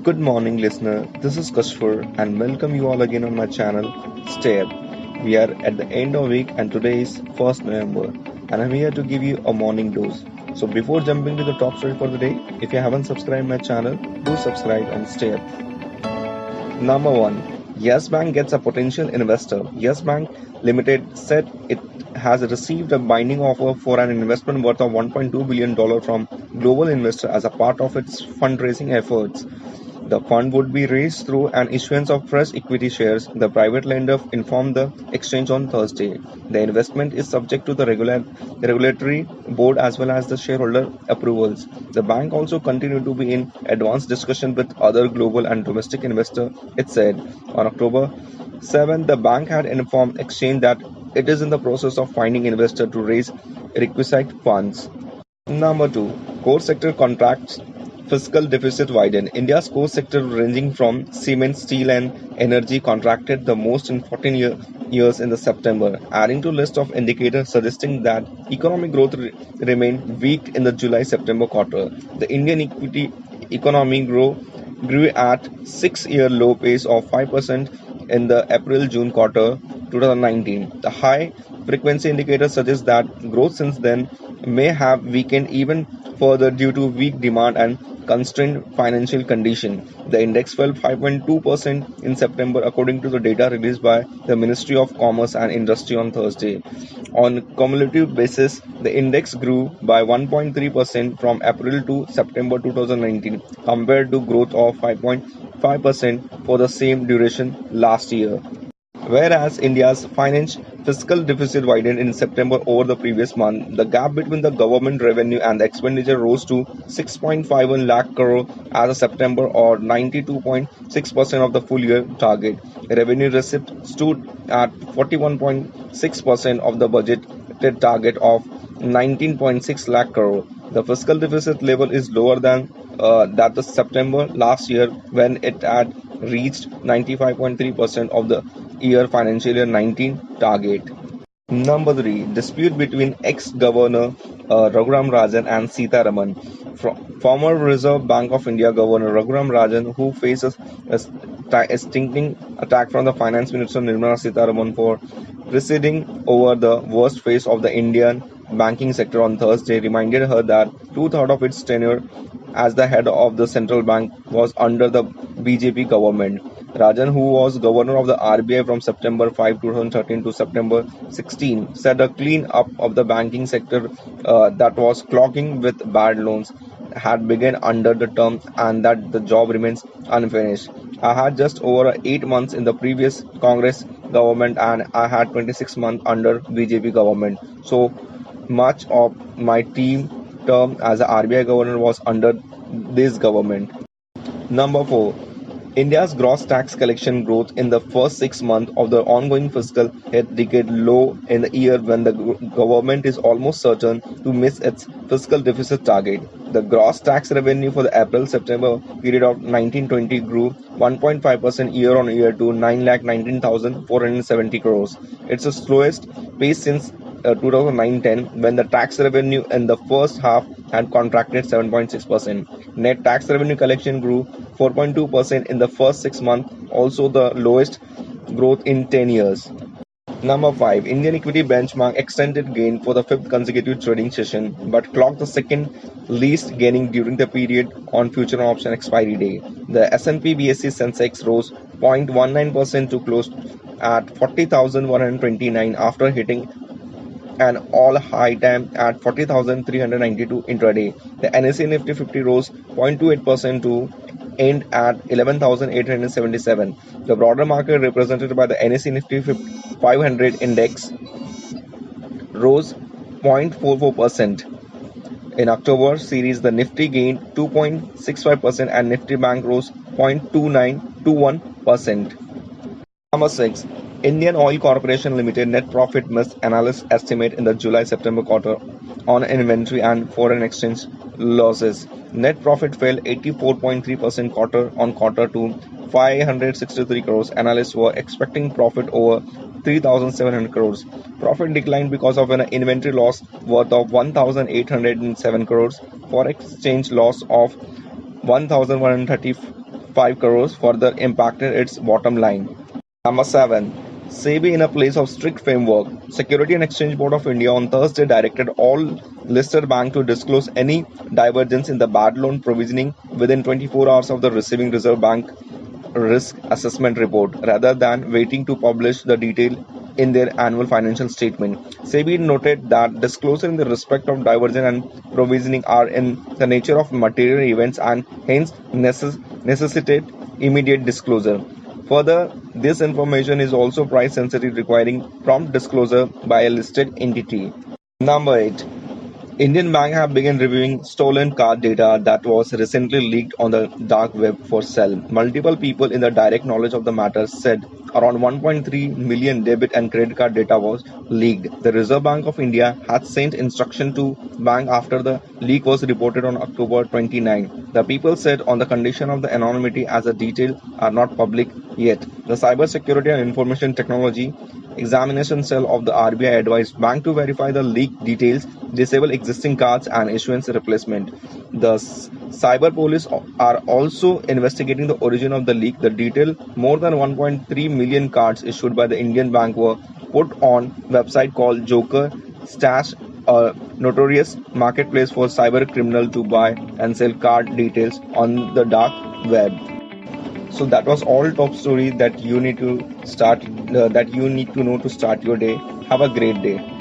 Good morning, listener. This is Kasfur, and welcome you all again on my channel, Stay Up. We are at the end of week, and today is 1st November, and I'm here to give you a morning dose. So, before jumping to the top story for the day, if you haven't subscribed my channel, do subscribe and stay up. Number 1. Yes Bank gets a potential investor. Yes Bank Limited said it has received a binding offer for an investment worth of $1.2 billion from global investor as a part of its fundraising efforts. The fund would be raised through an issuance of fresh equity shares, the private lender informed the exchange on Thursday. The investment is subject to the regulatory board as well as the shareholder approvals. The bank also continued to be in advanced discussion with other global and domestic investors, it said. On October 7, the bank had informed exchange that it is in the process of finding investor to raise requisite funds. Number 2. Core sector contracts fiscal deficit widen. India's core sector ranging from cement, steel and energy contracted the most in 14 years in the September, adding to list of indicators suggesting that economic growth remained weak in the July-September quarter. The Indian economy grew at 6-year low pace of 5% in the April-June quarter 2019. The high frequency indicator suggests that growth since then may have weakened even further due to weak demand and constrained financial condition. The index fell 5.2% in September according to the data released by the Ministry of Commerce and Industry on Thursday. On cumulative basis, the index grew by 1.3% from April to September 2019 compared to growth of 5.5% for the same duration last year. Whereas India's fiscal deficit widened in September over the previous month, the gap between the government revenue and the expenditure rose to 6.51 lakh crore as of September, or 92.6% of the full year target. Revenue receipt stood at 41.6% of the budgeted target of 19.6 lakh crore. The fiscal deficit level is lower than that of September last year when it had reached 95.3% of the year financial year 19 target. Number 3. Dispute between ex-governor Rajan and Sitharaman. Former Reserve Bank of India Governor Rajan, who faces a stinging attack from the Finance Minister Nirmala Sitharaman for presiding over the worst phase of the Indian banking sector on Thursday, reminded her that two-thirds of its tenure as the head of the central bank was under the BJP government. Rajan, who was governor of the RBI from September 5, 2013 to September 16, said a clean up of the banking sector that was clogging with bad loans had begun under the term and that the job remains unfinished. I had just over 8 months in the previous Congress government and I had 26 months under BJP government. So much of my team term as a RBI governor was under this government. Number 4. India's gross tax collection growth in the first 6 months of the ongoing fiscal hit decade low in the year when the government is almost certain to miss its fiscal deficit target. The gross tax revenue for the April-September period of 1920 grew 1.5% year-on-year to 9,19,470 crores. It's the slowest pace since 2009-10, when the tax revenue in the first half had contracted 7.6%. Net tax revenue collection grew 4.2% in the first 6 months, also the lowest growth in 10 years. Number 5. Indian equity benchmark extended gain for the fifth consecutive trading session, but clocked the second least gaining during the period on future option expiry day. The S&P BSE Sensex rose 0.19% to close at 40,129 after hitting an all-high time at 40,392 intraday. The NSE Nifty 50 rose 0.28% to end at 11,877. The broader market, represented by the NSE Nifty 500 index, rose 0.44%. In October series, the Nifty gained 2.65% and Nifty Bank rose 0.2921%. Number 6. Indian Oil Corporation Limited net profit missed analyst estimate in the July-September quarter on inventory and foreign exchange losses. Net profit fell 84.3% quarter-on-quarter to 563 crores. Analysts were expecting profit over 3,700 crores. Profit declined because of an inventory loss worth of 1,807 crores, forex exchange loss of 1,130 5 crores further impacted its bottom line. Number 7. SEBI, in a place of strict framework, Security and Exchange Board of India on Thursday directed all listed banks to disclose any divergence in the bad loan provisioning within 24 hours of the receiving Reserve Bank risk assessment report rather than waiting to publish the detail in their annual financial statement. SEBI noted that disclosure in the respect of diversion and provisioning are in the nature of material events and hence necessitate immediate disclosure. Further, this information is also price sensitive, requiring prompt disclosure by a listed entity. Number 8. Indian Bank have begun reviewing stolen card data that was recently leaked on the dark web for sale. Multiple people in the direct knowledge of the matter said around 1.3 million debit and credit card data was leaked. The Reserve Bank of India had sent instruction to bank after the leak was reported on October 29. The people said on the condition of the anonymity as the details are not public yet. The Cyber Security and Information Technology Examination Cell of the RBI advised bank to verify the leaked details, disable existing cards and issuance replacement. The cyber police are also investigating the origin of the leak. The detail more than 1.3 million cards issued by the Indian bank were put on website called Joker Stash, a notorious marketplace for cyber criminal to buy and sell card details on the dark web. So that was all top story that you need to know to start your day. Have a great day.